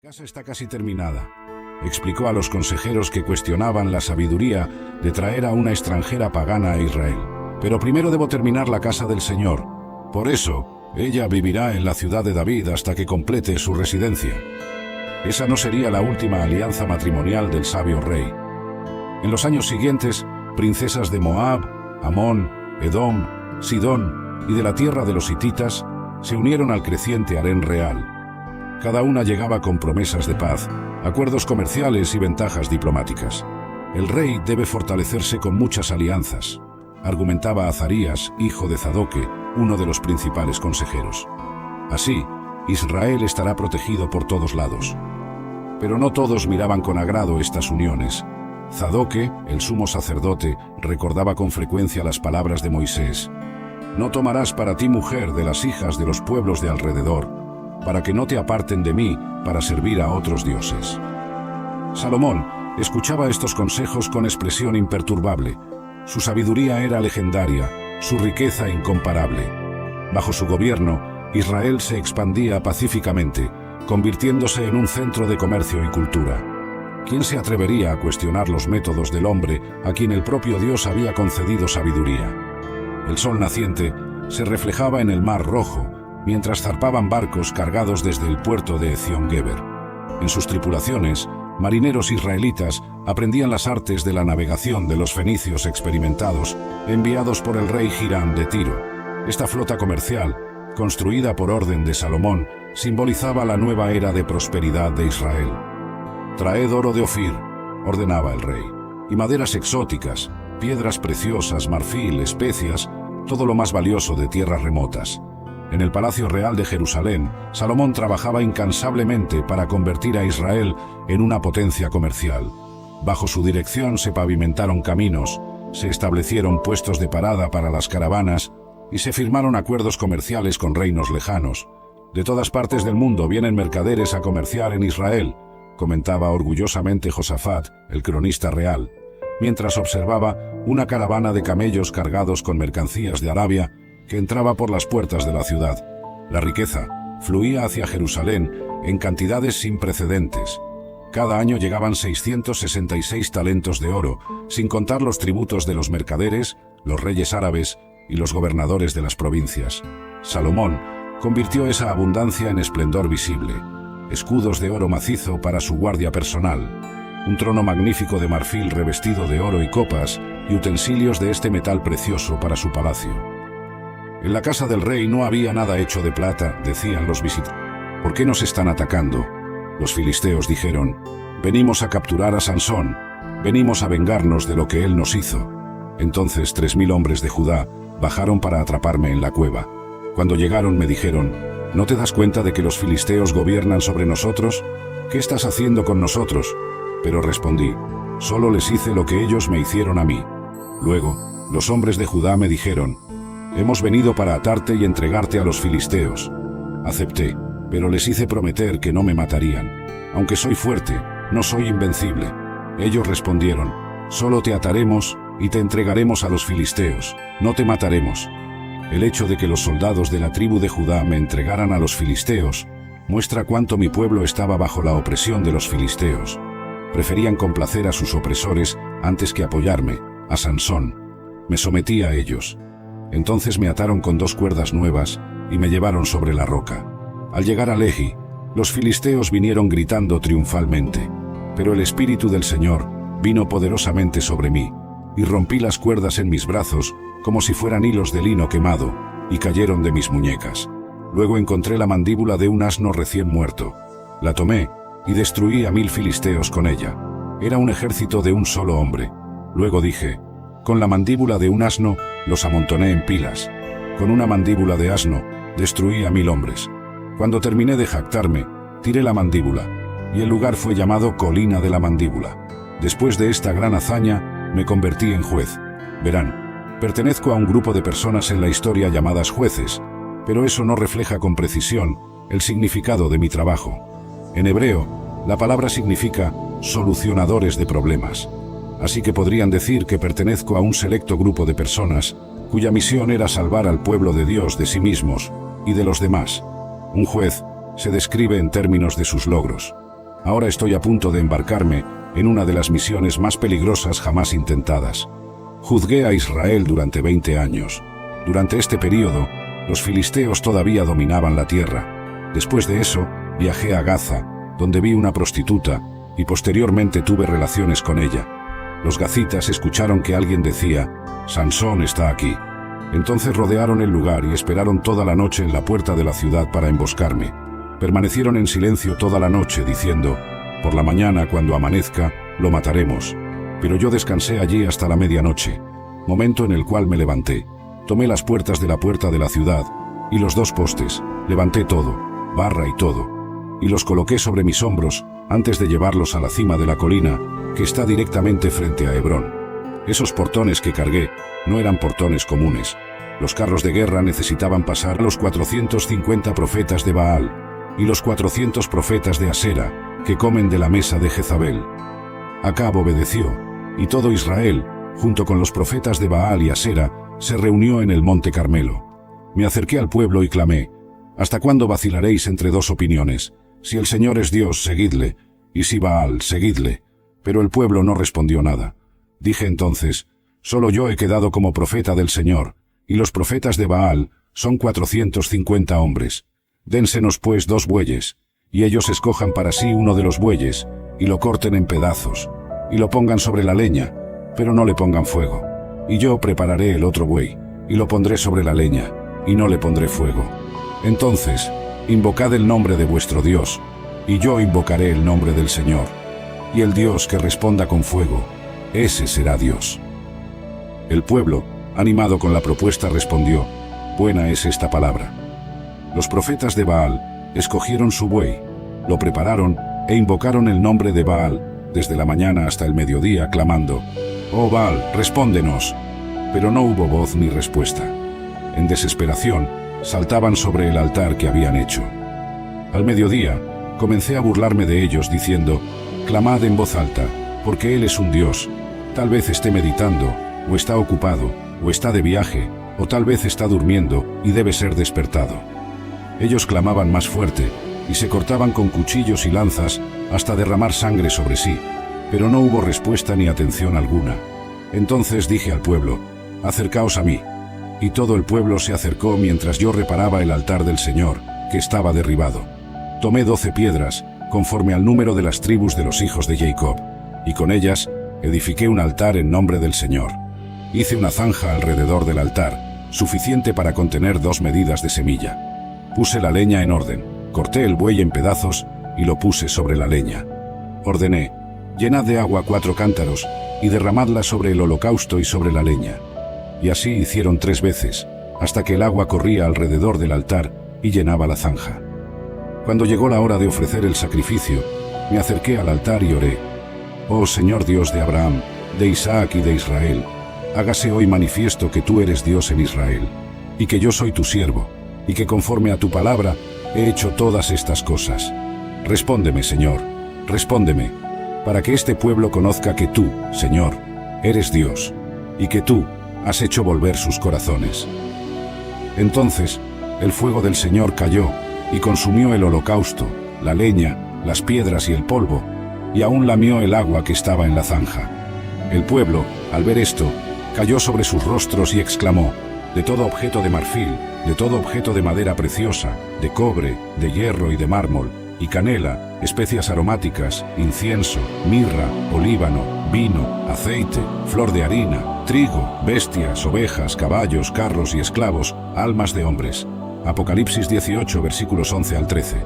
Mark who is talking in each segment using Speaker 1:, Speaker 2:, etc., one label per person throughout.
Speaker 1: La casa está casi terminada, explicó a los consejeros que cuestionaban la sabiduría de traer a una extranjera pagana a Israel. Pero primero debo terminar la casa del Señor. Por eso, ella vivirá en la ciudad de David hasta que complete su residencia. Esa no sería la última alianza matrimonial del sabio rey. En los años siguientes, princesas de Moab, Amón, Edom, Sidón y de la tierra de los hititas se unieron al creciente harén real. Cada una llegaba con promesas de paz, acuerdos comerciales y ventajas diplomáticas. El rey debe fortalecerse con muchas alianzas, argumentaba Azarías, hijo de Zadoque, uno de los principales consejeros. Así, Israel estará protegido por todos lados. Pero no todos miraban con agrado estas uniones. Zadoque, el sumo sacerdote, recordaba con frecuencia las palabras de Moisés: «No tomarás para ti mujer de las hijas de los pueblos de alrededor, para que no te aparten de mí para servir a otros dioses». Salomón escuchaba estos consejos con expresión imperturbable. Su sabiduría era legendaria, su riqueza incomparable. Bajo su gobierno, Israel se expandía pacíficamente, convirtiéndose en un centro de comercio y cultura. ¿Quién se atrevería a cuestionar los métodos del hombre a quien el propio Dios había concedido sabiduría? El sol naciente se reflejaba en el Mar Rojo, mientras zarpaban barcos cargados desde el puerto de Ezión-Geber. En sus tripulaciones, marineros israelitas aprendían las artes de la navegación de los fenicios experimentados, enviados por el rey Hiram de Tiro. Esta flota comercial, construida por orden de Salomón, simbolizaba la nueva era de prosperidad de Israel. «Traed oro de Ofir», ordenaba el rey, «y maderas exóticas, piedras preciosas, marfil, especias, todo lo más valioso de tierras remotas». En el Palacio Real de Jerusalén, Salomón trabajaba incansablemente para convertir a Israel en una potencia comercial. Bajo su dirección se pavimentaron caminos, se establecieron puestos de parada para las caravanas y se firmaron acuerdos comerciales con reinos lejanos. «De todas partes del mundo vienen mercaderes a comerciar en Israel», comentaba orgullosamente Josafat, el cronista real, mientras observaba una caravana de camellos cargados con mercancías de Arabia que entraba por las puertas de la ciudad. La riqueza fluía hacia Jerusalén en cantidades sin precedentes. Cada año llegaban 666 talentos de oro, sin contar los tributos de los mercaderes, los reyes árabes y los gobernadores de las provincias. Salomón convirtió esa abundancia en esplendor visible. Escudos de oro macizo para su guardia personal, un trono magnífico de marfil revestido de oro y copas y utensilios de este metal precioso para su palacio. En la casa del rey no había nada hecho de plata, decían los visitantes. «¿Por qué nos están atacando?». Los filisteos dijeron: «Venimos a capturar a Sansón, venimos a vengarnos de lo que él nos hizo». Entonces 3000 hombres de Judá bajaron para atraparme en la cueva. Cuando llegaron me dijeron: «¿No te das cuenta de que los filisteos gobiernan sobre nosotros? ¿Qué estás haciendo con nosotros?». Pero respondí: «Solo les hice lo que ellos me hicieron a mí». Luego, los hombres de Judá me dijeron: «Hemos venido para atarte y entregarte a los filisteos». Acepté, pero les hice prometer que no me matarían. «Aunque soy fuerte, no soy invencible». Ellos respondieron: «Solo te ataremos y te entregaremos a los filisteos, no te mataremos». El hecho de que los soldados de la tribu de Judá me entregaran a los filisteos muestra cuánto mi pueblo estaba bajo la opresión de los filisteos. Preferían complacer a sus opresores antes que apoyarme, a Sansón. Me sometí a ellos. Entonces me ataron con 2 cuerdas nuevas y me llevaron sobre la roca. Al llegar a Lehi, los filisteos vinieron gritando triunfalmente, pero el Espíritu del Señor vino poderosamente sobre mí, y rompí las cuerdas en mis brazos como si fueran hilos de lino quemado, y cayeron de mis muñecas. Luego encontré la mandíbula de un asno recién muerto. La tomé y destruí a 1000 filisteos con ella. Era un ejército de un solo hombre. Luego dije: «Con la mandíbula de un asno los amontoné en pilas. Con una mandíbula de asno destruí a 1000 hombres». Cuando terminé de jactarme, tiré la mandíbula, y el lugar fue llamado Colina de la Mandíbula. Después de esta gran hazaña, me convertí en juez. Verán, pertenezco a un grupo de personas en la historia llamadas jueces, pero eso no refleja con precisión el significado de mi trabajo. En hebreo, la palabra significa solucionadores de problemas. Así que podrían decir que pertenezco a un selecto grupo de personas cuya misión era salvar al pueblo de Dios de sí mismos y de los demás. Un juez se describe en términos de sus logros. Ahora estoy a punto de embarcarme en una de las misiones más peligrosas jamás intentadas. Juzgué a Israel durante 20 años. Durante este periodo, los filisteos todavía dominaban la tierra. Después de eso, viajé a Gaza, donde vi una prostituta, y posteriormente tuve relaciones con ella. Los gazitas escucharon que alguien decía, «Sansón está aquí». Entonces rodearon el lugar y esperaron toda la noche en la puerta de la ciudad para emboscarme. Permanecieron en silencio toda la noche, diciendo, «Por la mañana, cuando amanezca, lo mataremos». Pero yo descansé allí hasta la medianoche, momento en el cual me levanté. Tomé las puertas de la puerta de la ciudad y los 2 postes, levanté todo, barra y todo, y los coloqué sobre mis hombros antes de llevarlos a la cima de la colina que está directamente frente a Hebrón. Esos portones que cargué no eran portones comunes. Los carros de guerra necesitaban pasar a los 450 profetas de Baal y los 400 profetas de Asera que comen de la mesa de Jezabel. Acab obedeció, y todo Israel, junto con los profetas de Baal y Asera, se reunió en el monte Carmelo. Me acerqué al pueblo y clamé, «¿Hasta cuándo vacilaréis entre 2 opiniones? Si el Señor es Dios, seguidle, y si Baal, seguidle». Pero el pueblo no respondió nada. Dije entonces, «Solo yo he quedado como profeta del Señor, y los profetas de Baal son 450 hombres. Dénsenos pues 2 bueyes, y ellos escojan para sí uno de los bueyes, y lo corten en pedazos, y lo pongan sobre la leña, pero no le pongan fuego. Y yo prepararé el otro buey, y lo pondré sobre la leña, y no le pondré fuego. Entonces, invocad el nombre de vuestro Dios, y yo invocaré el nombre del Señor. Y el Dios que responda con fuego, ese será Dios». El pueblo, animado con la propuesta, respondió, «Buena es esta palabra». Los profetas de Baal escogieron su buey, lo prepararon e invocaron el nombre de Baal desde la mañana hasta el mediodía, clamando, «Oh Baal, respóndenos». Pero no hubo voz ni respuesta. En desesperación, saltaban sobre el altar que habían hecho. Al mediodía, comencé a burlarme de ellos diciendo, «Clamad en voz alta, porque Él es un Dios. Tal vez esté meditando, o está ocupado, o está de viaje, o tal vez está durmiendo y debe ser despertado». Ellos clamaban más fuerte, y se cortaban con cuchillos y lanzas hasta derramar sangre sobre sí, pero no hubo respuesta ni atención alguna. Entonces dije al pueblo, «Acercaos a mí». Y todo el pueblo se acercó mientras yo reparaba el altar del Señor, que estaba derribado. Tomé 12 piedras, conforme al número de las tribus de los hijos de Jacob, y con ellas edifiqué un altar en nombre del Señor. Hice una zanja alrededor del altar, suficiente para contener 2 medidas de semilla. Puse la leña en orden, corté el buey en pedazos y lo puse sobre la leña. Ordené, «Llenad de agua 4 cántaros y derramadla sobre el holocausto y sobre la leña». Y así hicieron 3 veces, hasta que el agua corría alrededor del altar y llenaba la zanja. Cuando llegó la hora de ofrecer el sacrificio, me acerqué al altar y oré, «Oh Señor Dios de Abraham, de Isaac y de Israel, hágase hoy manifiesto que tú eres Dios en Israel, y que yo soy tu siervo, y que conforme a tu palabra he hecho todas estas cosas. Respóndeme, Señor, respóndeme, para que este pueblo conozca que tú, Señor, eres Dios, y que tú has hecho volver sus corazones». Entonces, el fuego del Señor cayó y consumió el holocausto, la leña, las piedras y el polvo, y aún lamió el agua que estaba en la zanja. El pueblo, al ver esto, cayó sobre sus rostros y exclamó, «De todo objeto de marfil, de todo objeto de madera preciosa, de cobre, de hierro y de mármol, y canela, especias aromáticas, incienso, mirra, olíbano, vino, aceite, flor de harina, trigo, bestias, ovejas, caballos, carros y esclavos, almas de hombres». Apocalipsis 18, versículos 11 al 13.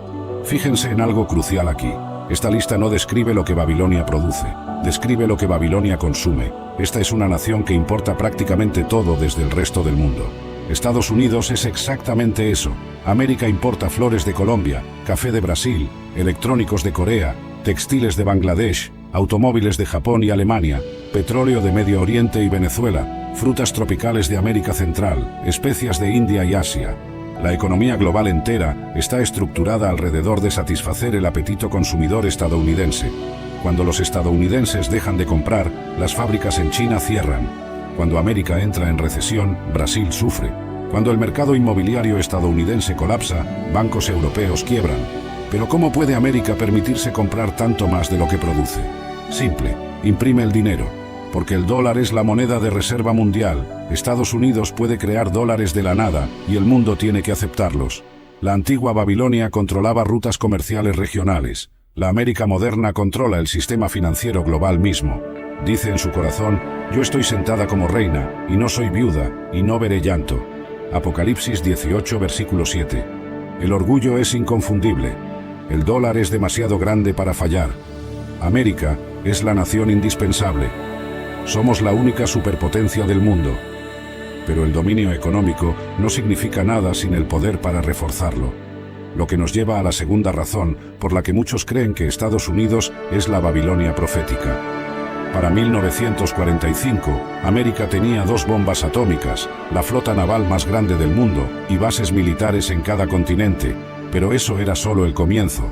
Speaker 1: Fíjense en algo crucial aquí. Esta lista no describe lo que Babilonia produce, describe lo que Babilonia consume. Esta es una nación que importa prácticamente todo desde el resto del mundo. Estados Unidos es exactamente eso. América importa flores de Colombia, café de Brasil, electrónicos de Corea, textiles de Bangladesh, automóviles de Japón y Alemania, petróleo de Medio Oriente y Venezuela, frutas tropicales de América Central, especias de India y Asia. La economía global entera está estructurada alrededor de satisfacer el apetito consumidor estadounidense. Cuando los estadounidenses dejan de comprar, las fábricas en China cierran. Cuando América entra en recesión, Brasil sufre. Cuando el mercado inmobiliario estadounidense colapsa, bancos europeos quiebran. Pero ¿cómo puede América permitirse comprar tanto más de lo que produce? Simple, imprime el dinero. Porque el dólar es la moneda de reserva mundial. Estados Unidos puede crear dólares de la nada y el mundo tiene que aceptarlos. La antigua Babilonia controlaba rutas comerciales regionales. La América moderna controla el sistema financiero global mismo. Dice en su corazón, yo estoy sentada como reina, y no soy viuda, y no veré llanto. Apocalipsis 18, versículo 7. El orgullo es inconfundible. El dólar es demasiado grande para fallar. América es la nación indispensable. Somos la única superpotencia del mundo. Pero el dominio económico no significa nada sin el poder para reforzarlo. Lo que nos lleva a la segunda razón por la que muchos creen que Estados Unidos es la Babilonia profética. Para 1945, América tenía 2 bombas atómicas, la flota naval más grande del mundo y bases militares en cada continente, pero eso era solo el comienzo.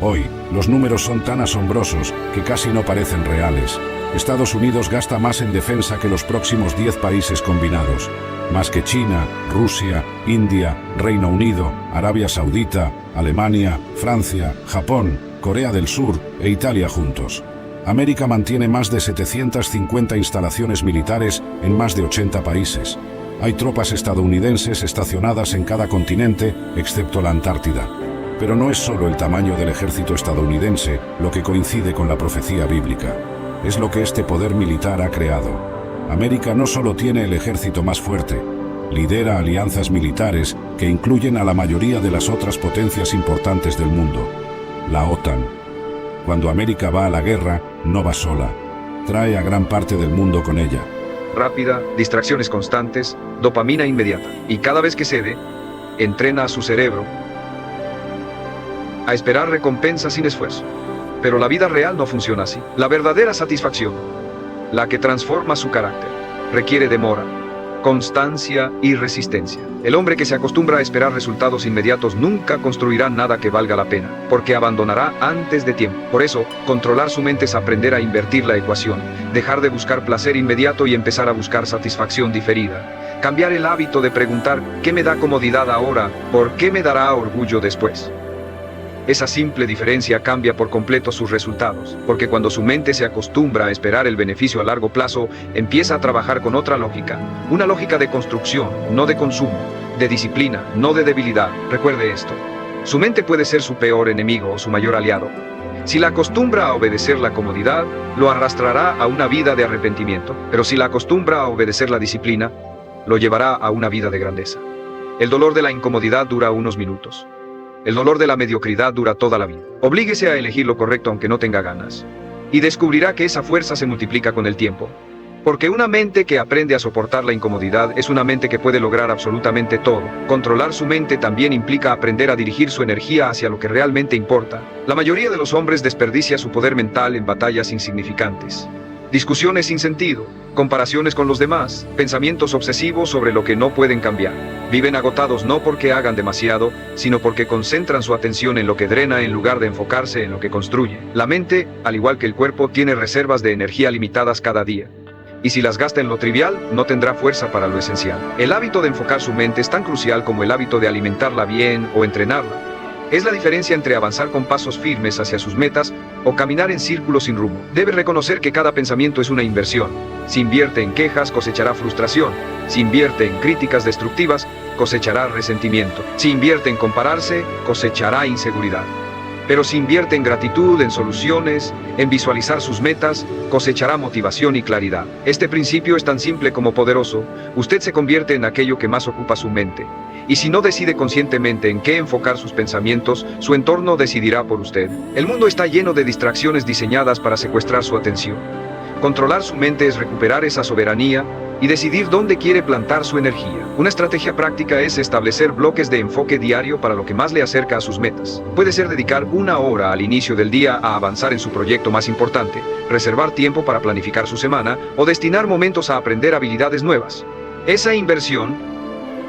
Speaker 1: Hoy, los números son tan asombrosos que casi no parecen reales. Estados Unidos gasta más en defensa que los próximos 10 países combinados, más que China, Rusia, India, Reino Unido, Arabia Saudita, Alemania, Francia, Japón, Corea del Sur e Italia juntos. América mantiene más de 750 instalaciones militares en más de 80 países. Hay tropas estadounidenses estacionadas en cada continente, excepto la Antártida. Pero no es solo el tamaño del ejército estadounidense lo que coincide con la profecía bíblica. Es lo que este poder militar ha creado. América no solo tiene el ejército más fuerte, lidera alianzas militares que incluyen a la mayoría de las otras potencias importantes del mundo. La OTAN. Cuando América va a la guerra, no va sola. Trae a gran parte del mundo con ella.
Speaker 2: Rápida, distracciones constantes, dopamina inmediata. Y cada vez que cede, entrena a su cerebro a esperar recompensa sin esfuerzo. Pero la vida real no funciona así. La verdadera satisfacción, la que transforma su carácter, requiere demora, constancia y resistencia. El hombre que se acostumbra a esperar resultados inmediatos nunca construirá nada que valga la pena, porque abandonará antes de tiempo. Por eso, controlar su mente es aprender a invertir la ecuación, dejar de buscar placer inmediato y empezar a buscar satisfacción diferida. Cambiar el hábito de preguntar, ¿qué me da comodidad ahora? ¿Por qué me dará orgullo después? Esa simple diferencia cambia por completo sus resultados, porque cuando su mente se acostumbra a esperar el beneficio a largo plazo, empieza a trabajar con otra lógica, una lógica de construcción, no de consumo, de disciplina, no de debilidad. Recuerde esto, su mente puede ser su peor enemigo o su mayor aliado. Si la acostumbra a obedecer la comodidad, lo arrastrará a una vida de arrepentimiento, pero si la acostumbra a obedecer la disciplina, lo llevará a una vida de grandeza. El dolor de la incomodidad dura unos minutos. El dolor de la mediocridad dura toda la vida. Oblíguese a elegir lo correcto aunque no tenga ganas. Y descubrirá que esa fuerza se multiplica con el tiempo. Porque una mente que aprende a soportar la incomodidad es una mente que puede lograr absolutamente todo. Controlar su mente también implica aprender a dirigir su energía hacia lo que realmente importa. La mayoría de los hombres desperdicia su poder mental en batallas insignificantes. Discusiones sin sentido, comparaciones con los demás, pensamientos obsesivos sobre lo que no pueden cambiar. Viven agotados no porque hagan demasiado, sino porque concentran su atención en lo que drena en lugar de enfocarse en lo que construye. La mente, al igual que el cuerpo, tiene reservas de energía limitadas cada día. Y si las gasta en lo trivial, no tendrá fuerza para lo esencial. El hábito de enfocar su mente es tan crucial como el hábito de alimentarla bien o entrenarla. Es la diferencia entre avanzar con pasos firmes hacia sus metas o caminar en círculos sin rumbo. Debe reconocer que cada pensamiento es una inversión. Si invierte en quejas, cosechará frustración. Si invierte en críticas destructivas, cosechará resentimiento. Si invierte en compararse, cosechará inseguridad. Pero si invierte en gratitud, en soluciones, en visualizar sus metas, cosechará motivación y claridad. Este principio es tan simple como poderoso. Usted se convierte en aquello que más ocupa su mente. Y si no decide conscientemente en qué enfocar sus pensamientos, su entorno decidirá por usted. El mundo está lleno de distracciones diseñadas para secuestrar su atención. Controlar su mente es recuperar esa soberanía y decidir dónde quiere plantar su energía. Una estrategia práctica es establecer bloques de enfoque diario para lo que más le acerca a sus metas. Puede ser dedicar 1 hora al inicio del día a avanzar en su proyecto más importante, reservar tiempo para planificar su semana o destinar momentos a aprender habilidades nuevas. Esa inversión,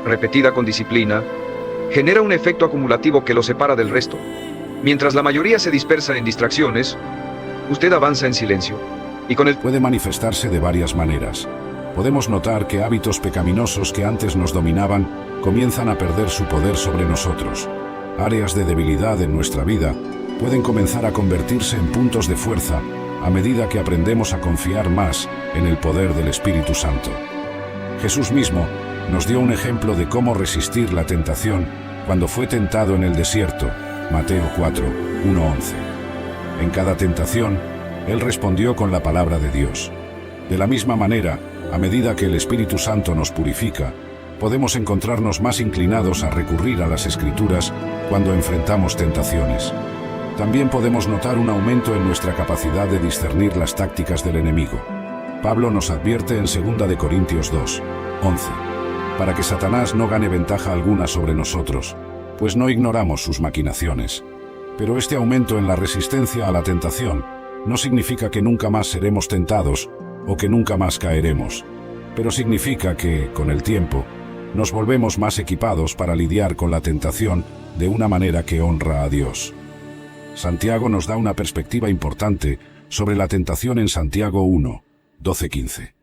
Speaker 2: repetida con disciplina, genera un efecto acumulativo que lo separa del resto. Mientras la mayoría se dispersa en distracciones, usted avanza en silencio. Y con el
Speaker 1: puede manifestarse de varias maneras. Podemos notar que hábitos pecaminosos que antes nos dominaban comienzan a perder su poder sobre nosotros. áreas de debilidad en nuestra vida pueden comenzar a convertirse en puntos de fuerza a medida que aprendemos a confiar más en el poder del Espíritu Santo. Jesús mismo nos dio un ejemplo de cómo resistir la tentación cuando fue tentado en el desierto, Mateo 4, 1-11. En cada tentación, Él respondió con la palabra de Dios. De la misma manera, a medida que el Espíritu Santo nos purifica, podemos encontrarnos más inclinados a recurrir a las Escrituras cuando enfrentamos tentaciones. También podemos notar un aumento en nuestra capacidad de discernir las tácticas del enemigo. Pablo nos advierte en 2 de Corintios 2, 11, para que Satanás no gane ventaja alguna sobre nosotros, pues no ignoramos sus maquinaciones. Pero este aumento en la resistencia a la tentación no significa que nunca más seremos tentados o que nunca más caeremos, pero significa que, con el tiempo, nos volvemos más equipados para lidiar con la tentación de una manera que honra a Dios. Santiago nos da una perspectiva importante sobre la tentación en Santiago 1, 12-15.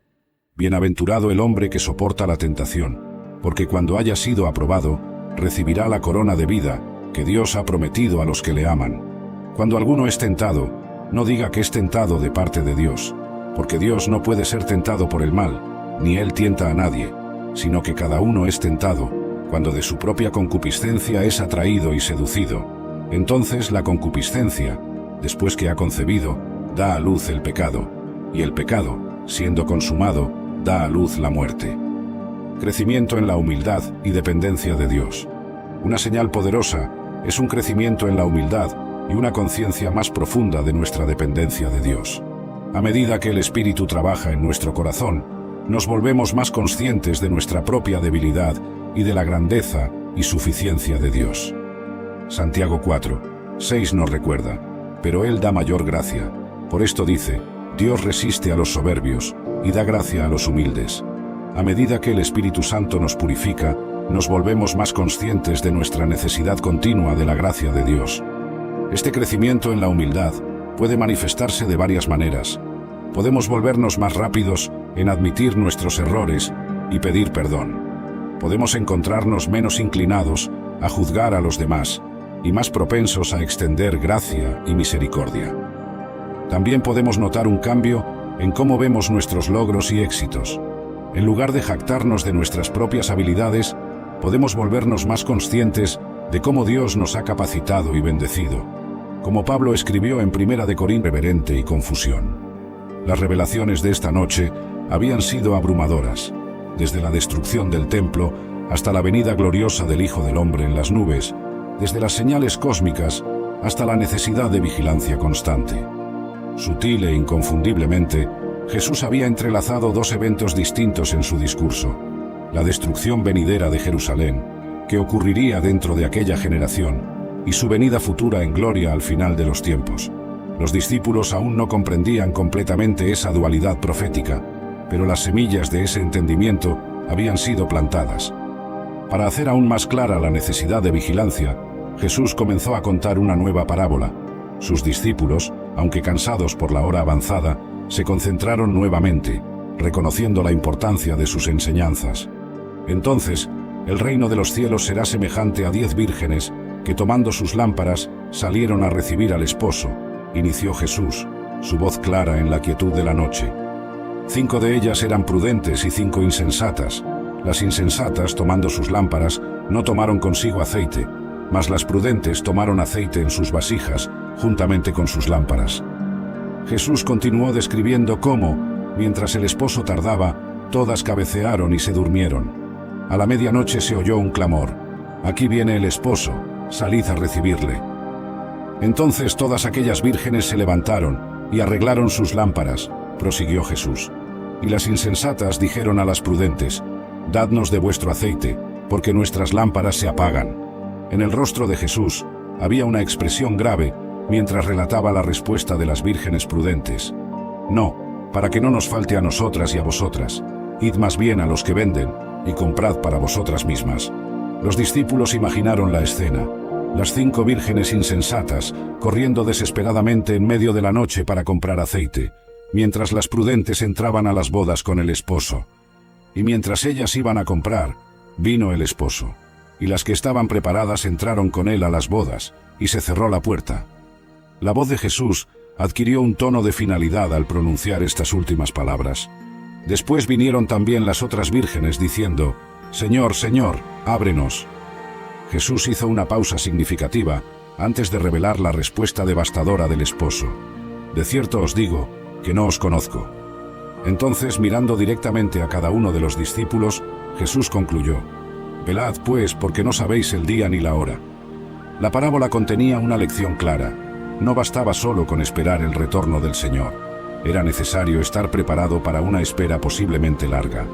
Speaker 1: Bienaventurado el hombre que soporta la tentación, porque cuando haya sido aprobado, recibirá la corona de vida que Dios ha prometido a los que le aman. Cuando alguno es tentado, no diga que es tentado de parte de Dios, porque Dios no puede ser tentado por el mal, ni Él tienta a nadie, sino que cada uno es tentado, cuando de su propia concupiscencia es atraído y seducido. Entonces la concupiscencia, después que ha concebido, da a luz el pecado, y el pecado, siendo consumado, da a luz la muerte. Crecimiento en la humildad y dependencia de Dios. Una señal poderosa es un crecimiento en la humildad y una conciencia más profunda de nuestra dependencia de Dios. A medida que el Espíritu trabaja en nuestro corazón, nos volvemos más conscientes de nuestra propia debilidad y de la grandeza y suficiencia de Dios. Santiago 4, 6 nos recuerda, pero Él da mayor gracia. Por esto dice, Dios resiste a los soberbios y da gracia a los humildes. A medida que el Espíritu Santo nos purifica, nos volvemos más conscientes de nuestra necesidad continua de la gracia de Dios. Este crecimiento en la humildad puede manifestarse de varias maneras. Podemos volvernos más rápidos en admitir nuestros errores y pedir perdón. Podemos encontrarnos menos inclinados a juzgar a los demás y más propensos a extender gracia y misericordia. También podemos notar un cambio en cómo vemos nuestros logros y éxitos. En lugar de jactarnos de nuestras propias habilidades, podemos volvernos más conscientes de cómo Dios nos ha capacitado y bendecido. Como Pablo escribió en 1 de Corintios, reverente y confusión. Las revelaciones de esta noche habían sido abrumadoras, desde la destrucción del templo hasta la venida gloriosa del Hijo del Hombre en las nubes, desde las señales cósmicas hasta la necesidad de vigilancia constante. Sutil e inconfundiblemente, Jesús había entrelazado dos eventos distintos en su discurso: la destrucción venidera de Jerusalén, que ocurriría dentro de aquella generación, y su venida futura en gloria al final de los tiempos. Los discípulos aún no comprendían completamente esa dualidad profética, pero las semillas de ese entendimiento habían sido plantadas. Para hacer aún más clara la necesidad de vigilancia, Jesús comenzó a contar una nueva parábola. Sus discípulos, aunque cansados por la hora avanzada, se concentraron nuevamente, reconociendo la importancia de sus enseñanzas. Entonces, el reino de los cielos será semejante a 10 vírgenes que, tomando sus lámparas, salieron a recibir al esposo, inició Jesús, su voz clara en la quietud de la noche. 5 de ellas eran prudentes y 5 insensatas. Las insensatas, tomando sus lámparas, no tomaron consigo aceite, mas las prudentes tomaron aceite en sus vasijas, juntamente con sus lámparas. Jesús continuó describiendo cómo, mientras el esposo tardaba, todas cabecearon y se durmieron. A la medianoche se oyó un clamor: «Aquí viene el esposo, salid a recibirle». Entonces todas aquellas vírgenes se levantaron y arreglaron sus lámparas, prosiguió Jesús. Y las insensatas dijeron a las prudentes: «Dadnos de vuestro aceite, porque nuestras lámparas se apagan». En el rostro de Jesús había una expresión grave mientras relataba la respuesta de las vírgenes prudentes: «No, para que no nos falte a nosotras y a vosotras. Id más bien a los que venden y comprad para vosotras mismas». Los discípulos imaginaron la escena: las 5 vírgenes insensatas corriendo desesperadamente en medio de la noche para comprar aceite, mientras las prudentes entraban a las bodas con el esposo. Y mientras ellas iban a comprar, vino el esposo. y las que estaban preparadas entraron con él a las bodas, y se cerró la puerta. La voz de Jesús adquirió un tono de finalidad al pronunciar estas últimas palabras. Después vinieron también las otras vírgenes diciendo: «Señor, Señor, ábrenos». Jesús hizo una pausa significativa antes de revelar la respuesta devastadora del esposo: «De cierto os digo que no os conozco». Entonces, mirando directamente a cada uno de los discípulos, Jesús concluyó: «Velad, pues, porque no sabéis el día ni la hora». La parábola contenía una lección clara. No bastaba solo con esperar el retorno del Señor. Era necesario estar preparado para una espera posiblemente larga.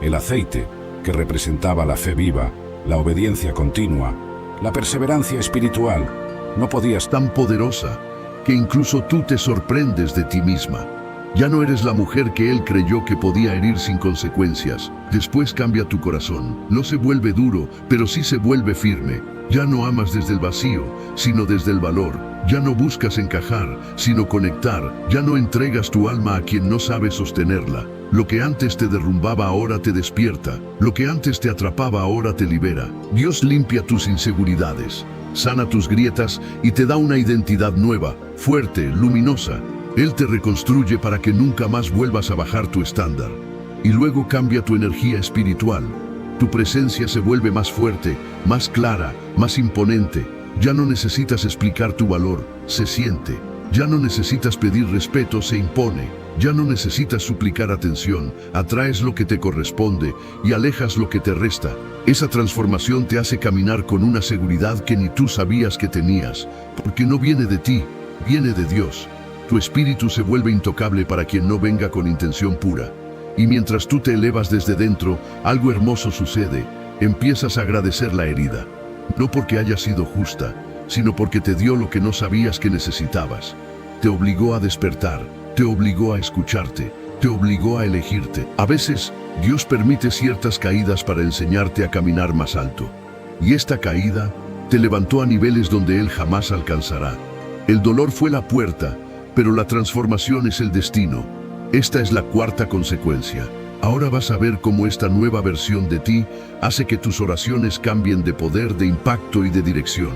Speaker 1: El aceite, que representaba la fe viva, la obediencia continua, la perseverancia espiritual, no podía estar
Speaker 3: tan poderosa que incluso tú te sorprendes de ti misma. Ya no eres la mujer que él creyó que podía herir sin consecuencias. Después cambia tu corazón. No se vuelve duro, pero sí se vuelve firme. Ya no amas desde el vacío, sino desde el valor. Ya no buscas encajar, sino conectar. Ya no entregas tu alma a quien no sabe sostenerla. Lo que antes te derrumbaba ahora te despierta. Lo que antes te atrapaba ahora te libera. Dios limpia tus inseguridades, sana tus grietas y te da una identidad nueva, fuerte, luminosa. Él te reconstruye para que nunca más vuelvas a bajar tu estándar. Y luego cambia tu energía espiritual. Tu presencia se vuelve más fuerte, más clara, más imponente. Ya no necesitas explicar tu valor, se siente. Ya no necesitas pedir respeto, se impone. Ya no necesitas suplicar atención, atraes lo que te corresponde y alejas lo que te resta. Esa transformación te hace caminar con una seguridad que ni tú sabías que tenías, porque no viene de ti, viene de Dios. Tu espíritu se vuelve intocable para quien no venga con intención pura. Y mientras tú te elevas desde dentro, algo hermoso sucede. Empiezas a agradecer la herida. No porque haya sido justa, sino porque te dio lo que no sabías que necesitabas. Te obligó a despertar, te obligó a escucharte, te obligó a elegirte. A veces, Dios permite ciertas caídas para enseñarte a caminar más alto. Y esta caída te levantó a niveles donde Él jamás alcanzará. El dolor fue la puerta, pero la transformación es el destino. Esta es la cuarta consecuencia. Ahora vas a ver cómo esta nueva versión de ti hace que tus oraciones cambien de poder, de impacto y de dirección.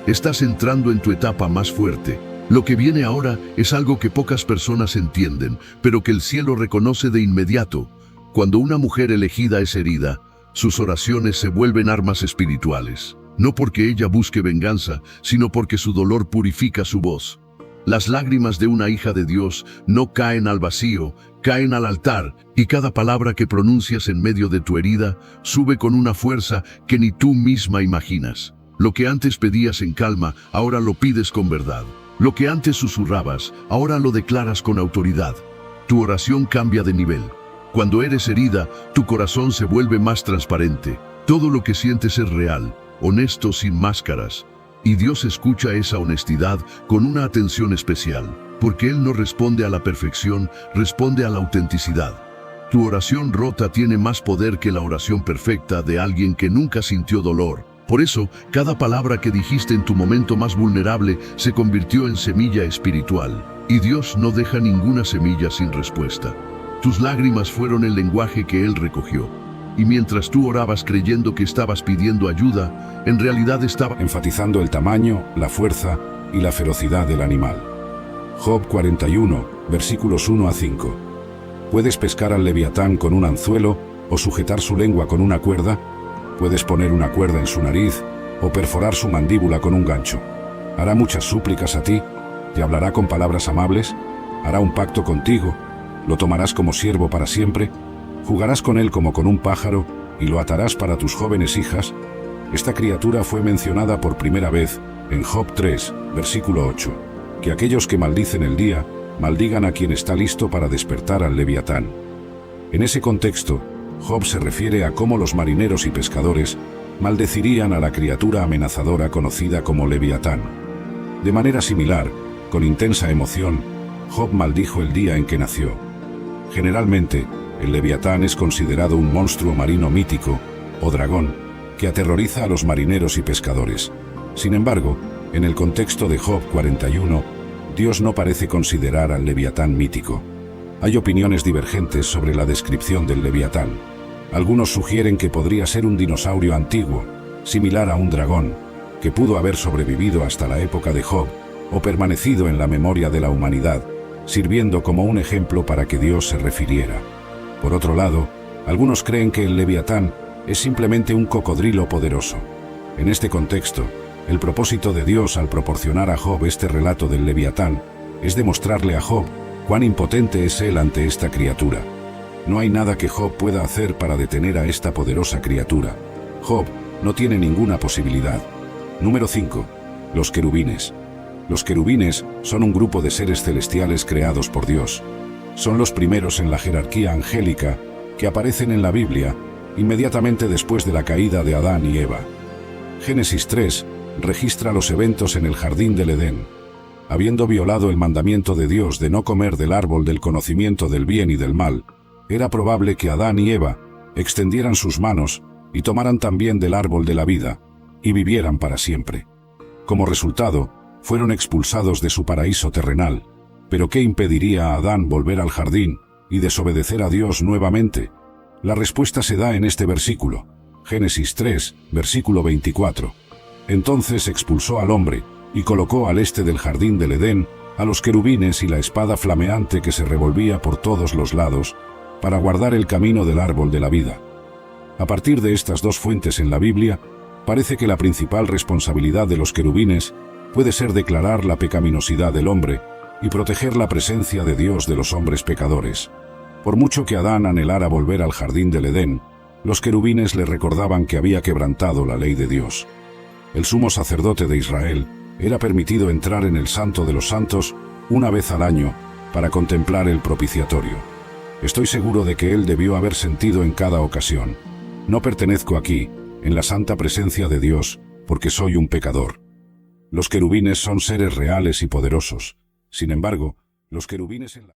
Speaker 3: Estás entrando en tu etapa más fuerte. Lo que viene ahora es algo que pocas personas entienden, pero que el cielo reconoce de inmediato. Cuando una mujer elegida es herida, sus oraciones se vuelven armas espirituales. No porque ella busque venganza, sino porque su dolor purifica su voz. Las lágrimas de una hija de Dios no caen al vacío, caen al altar, y cada palabra que pronuncias en medio de tu herida sube con una fuerza que ni tú misma imaginas. Lo que antes pedías en calma, ahora lo pides con verdad. Lo que antes susurrabas, ahora lo declaras con autoridad. Tu oración cambia de nivel. Cuando eres herida, tu corazón se vuelve más transparente. Todo lo que sientes es real, honesto, sin máscaras. Y Dios escucha esa honestidad con una atención especial, porque Él no responde a la perfección, responde a la autenticidad. Tu oración rota tiene más poder que la oración perfecta de alguien que nunca sintió dolor. Por eso, cada palabra que dijiste en tu momento más vulnerable se convirtió en semilla espiritual. Y Dios no deja ninguna semilla sin respuesta. Tus lágrimas fueron el lenguaje que Él recogió. Y mientras tú orabas creyendo que estabas pidiendo ayuda, en realidad estaba
Speaker 1: enfatizando el tamaño, la fuerza y la ferocidad del animal. Job 41, versículos 1 a 5. ¿Puedes pescar al leviatán con un anzuelo o sujetar su lengua con una cuerda? Puedes poner una cuerda en su nariz o perforar su mandíbula con un gancho. Hará muchas súplicas a ti, te hablará con palabras amables, hará un pacto contigo, lo tomarás como siervo para siempre. Jugarás con él como con un pájaro y lo atarás para tus jóvenes hijas. Esta criatura fue mencionada por primera vez en Job 3, versículo 8. Que aquellos que maldicen el día, maldigan a quien está listo para despertar al leviatán. En ese contexto, Job se refiere a cómo los marineros y pescadores maldecirían a la criatura amenazadora conocida como leviatán. De manera similar, con intensa emoción, Job maldijo el día en que nació. Generalmente, el leviatán es considerado un monstruo marino mítico, o dragón, que aterroriza a los marineros y pescadores. Sin embargo, en el contexto de Job 41, Dios no parece considerar al leviatán mítico. Hay opiniones divergentes sobre la descripción del leviatán. Algunos sugieren que podría ser un dinosaurio antiguo, similar a un dragón, que pudo haber sobrevivido hasta la época de Job, o permanecido en la memoria de la humanidad, sirviendo como un ejemplo para que Dios se refiriera. Por otro lado, algunos creen que el Leviatán es simplemente un cocodrilo poderoso. En este contexto, el propósito de Dios al proporcionar a Job este relato del Leviatán es demostrarle a Job cuán impotente es él ante esta criatura. No hay nada que Job pueda hacer para detener a esta poderosa criatura. Job no tiene ninguna posibilidad. Número 5. Los querubines. Los querubines son un grupo de seres celestiales creados por Dios. Son los primeros en la jerarquía angélica que aparecen en la Biblia inmediatamente después de la caída de Adán y Eva. Génesis 3 registra los eventos en el jardín del Edén. Habiendo violado el mandamiento de Dios de no comer del árbol del conocimiento del bien y del mal, era probable que Adán y Eva extendieran sus manos y tomaran también del árbol de la vida, y vivieran para siempre. Como resultado, fueron expulsados de su paraíso terrenal. ¿Pero qué impediría a Adán volver al jardín y desobedecer a Dios nuevamente? La respuesta se da en este versículo. Génesis 3, versículo 24. Entonces expulsó al hombre, y colocó al este del jardín del Edén a los querubines y la espada flameante que se revolvía por todos los lados, para guardar el camino del árbol de la vida. A partir de estas dos fuentes en la Biblia, parece que la principal responsabilidad de los querubines puede ser declarar la pecaminosidad del hombre y proteger la presencia de Dios de los hombres pecadores. Por mucho que Adán anhelara volver al jardín del Edén, los querubines le recordaban que había quebrantado la ley de Dios. El sumo sacerdote de Israel era permitido entrar en el Santo de los Santos una vez al año para contemplar el propiciatorio. Estoy seguro de que él debió haber sentido en cada ocasión: no pertenezco aquí, en la santa presencia de Dios, porque soy un pecador. Los querubines son seres reales y poderosos. Sin embargo, los querubines en la